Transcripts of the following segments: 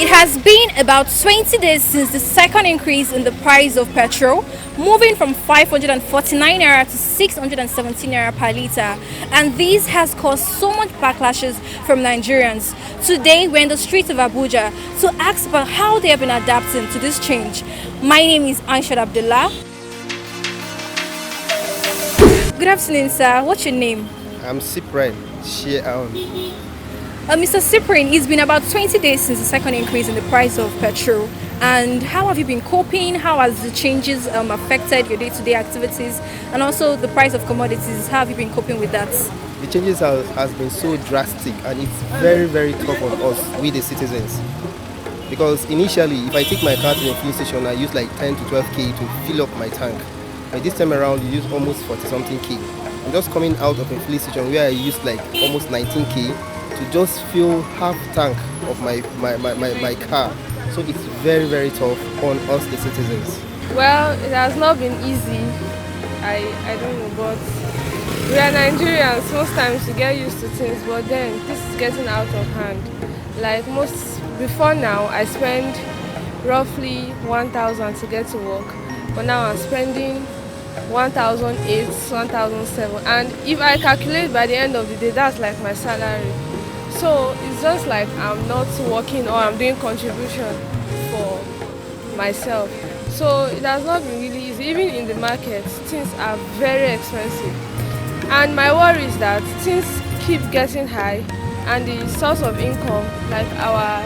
It has been about 20 days since the second increase in the price of petrol, moving from 549 naira to 617 naira per litre, and this has caused so much backlashes from Nigerians. Today we're in the streets of Abuja to ask about how they have been adapting to this change. My name is Anshad Abdullah. Good afternoon, sir. What's your name? I'm Cyprian. Mr. Cyprian, it's been about 20 days since the second increase in the price of petrol. And how have you been coping? How has the changes affected your day-to-day activities? And also the price of commodities, how have you been coping with that? The changes has been so drastic, and it's very, very tough on us, we the citizens. Because initially, if I take my car to the fuel station, I use like 10 to 12k to fill up my tank. But this time around, you use almost 40-something k. I'm just coming out of a fuel station where I used like almost 19k to just fill half tank of my car. So it's very, very tough on us the citizens. Well, it has not been easy. I don't know, but we are Nigerians. Most times we get used to things, but then this is getting out of hand. Like before now, I spend roughly 1,000 to get to work, but now I'm spending 1,008, 1,007, and if I calculate by the end of the day, that's like my salary. So it's just like I'm not working or I'm doing contribution for myself. So it has not been really easy. Even in the market, things are very expensive. And my worry is that things keep getting high and the source of income, like our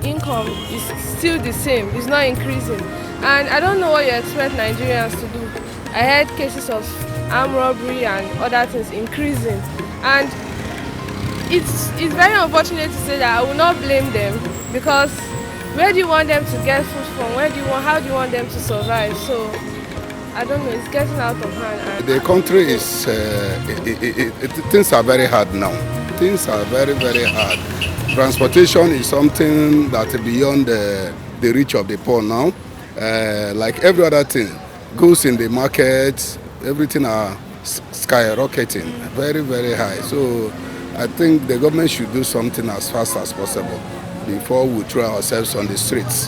income, is still the same. It's not increasing. And I don't know what you expect Nigerians to do. I heard cases of armed robbery and other things increasing. And it's very unfortunate to say that I will not blame them, because where do you want them to get food from? How do you want them to survive? So I don't know, it's getting out of hand. The country is, things are very hard now. Things are very, very hard. Transportation is something that is beyond the reach of the poor now. Like every other thing, goods in the market, everything are skyrocketing, very, very high. So I think the government should do something as fast as possible before we throw ourselves on the streets.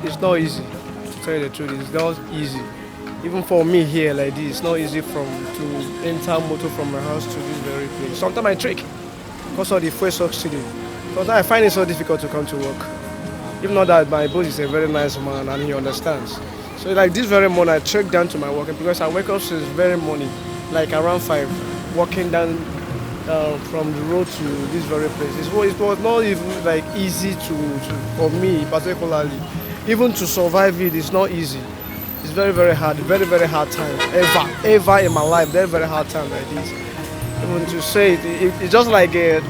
It's not easy, to tell you the truth. It's not easy. Even for me here like this, it's not easy to enter motor from my house to this very place. Sometimes I trek because of the fuel subsidy. Sometimes I find it so difficult to come to work. Even though that my boss is a very nice man and he understands. So like this very morning I trek down to my work because I wake up since very morning, like around 5, walking down from the road to this very place. It was not even like easy for me particularly. Even to survive it's not easy. It's very, very hard, very, very hard time. Ever in my life, very, very hard time like this. Even to say it's just like the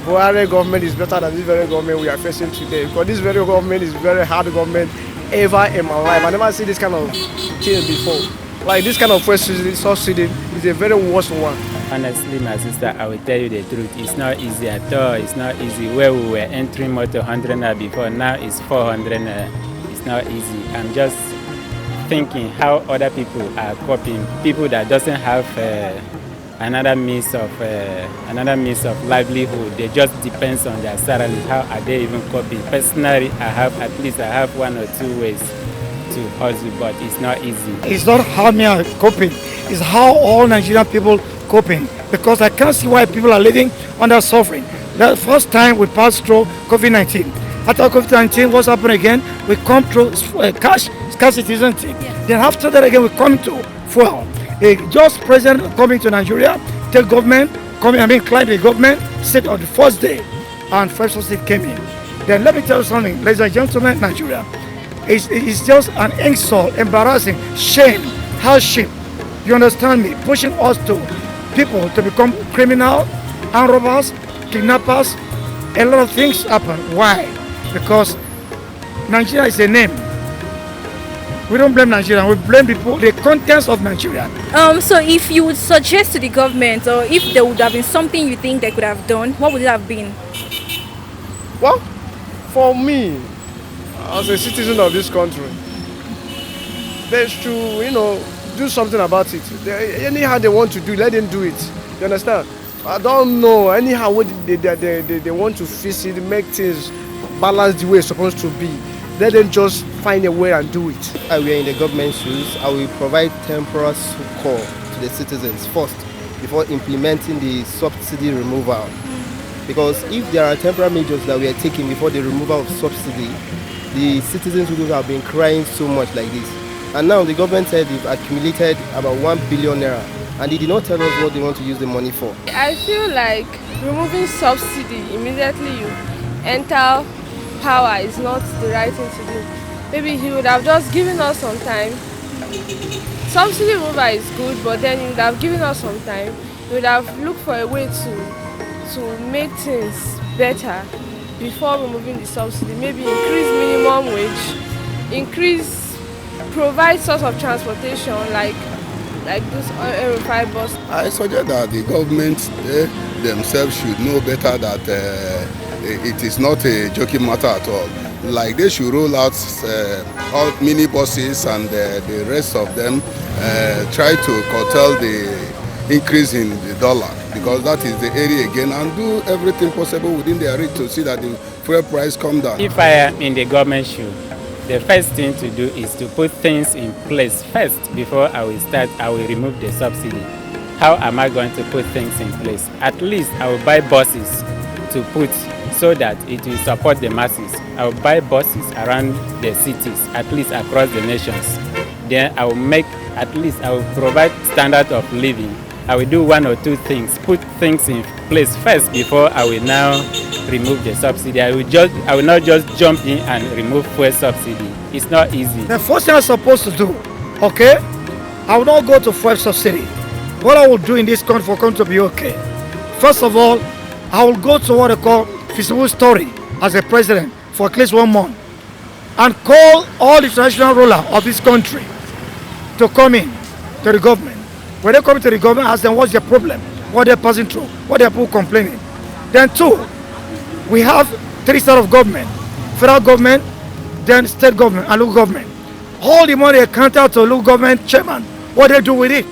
Buhari government is better than this very government we are facing today. Because this very government is very hard government ever in my life. I never seen this kind of change before. Like this kind of subsidy is a very worst one. Honestly, my sister, I will tell you the truth. It's not easy at all. It's not easy. Where we were entering motor 100 naira before, now it's 400 naira. It's not easy. I'm just thinking how other people are coping. People that doesn't have another means of livelihood. They just depends on their salary. How are they even coping? Personally, I have 1 or 2 ways to hustle, but it's not easy. It's not how me are coping. It's how all Nigerian people coping, because I can't see why people are living under suffering. The first time we passed through COVID-19. After COVID-19, what's happened again? We come through cash scarcity, isn't it? Yes. Then after that again, we come to fuel. Just president coming to Nigeria, tell government, climb the government, sit on the first day, and first subsidy came in. Then let me tell you something, ladies and gentlemen, Nigeria, it's just an insult, embarrassing, shame, hardship. You understand me? Pushing us to people to become criminal, armed robbers, kidnappers. A lot of things happen. Why? Because Nigeria is a name. We don't blame Nigeria, we blame people, the contents of Nigeria. So if you would suggest to the government, or if there would have been something you think they could have done, what would it have been? Well, for me, as a citizen of this country, they should, do something about it. Anyhow they want to do, let them do it. You understand? I don't know. Anyhow, what they want to fix it, make things balance the way it's supposed to be. Let them just find a way and do it. I were in the government shoes, I will provide temporary succor to the citizens first before implementing the subsidy removal. Because if there are temporary measures that we are taking before the removal of subsidy, the citizens would have been crying so much like this. And now the government said they've accumulated about 1 billion naira, and they did not tell us what they want to use the money for. I feel like removing subsidy immediately you enter power is not the right thing to do. Maybe he would have just given us some time. Subsidy removal is good, but then he would have given us some time. He would have looked for a way to make things better before removing the subsidy. Maybe increase minimum wage, provide source of transportation like this Aero-5 bus. I suggest that the government themselves should know better that it is not a joking matter at all. Like they should roll out all mini buses and the rest of them try to curtail the increase in the dollar, because that is the area again, and do everything possible within their reach to see that the fuel price come down. If I am in the government shoe, the first thing to do is to put things in place first before I will remove the subsidy. How am I going to put things in place? At least I will buy buses to put so that it will support the masses. I will buy buses around the cities, at least across the nations. Then I will provide standard of living. I will do one or two things, put things in place first before I will now remove the subsidy. I will not just jump in and remove fuel subsidy. It's not easy. The first thing I'm supposed to do, okay, I will not go to fuel subsidy. What I will do in this country for country to be okay, first of all, I will go to what I call feasible story as a president for at least 1 month and call all the traditional ruler of this country to come in to the government. When they come to the government, ask them what's their problem, what they're passing through, what they're people complaining. Then 2, we have 3 sort of government: federal government, then state government and local government. All the money they count out to local government chairman, what they do with it.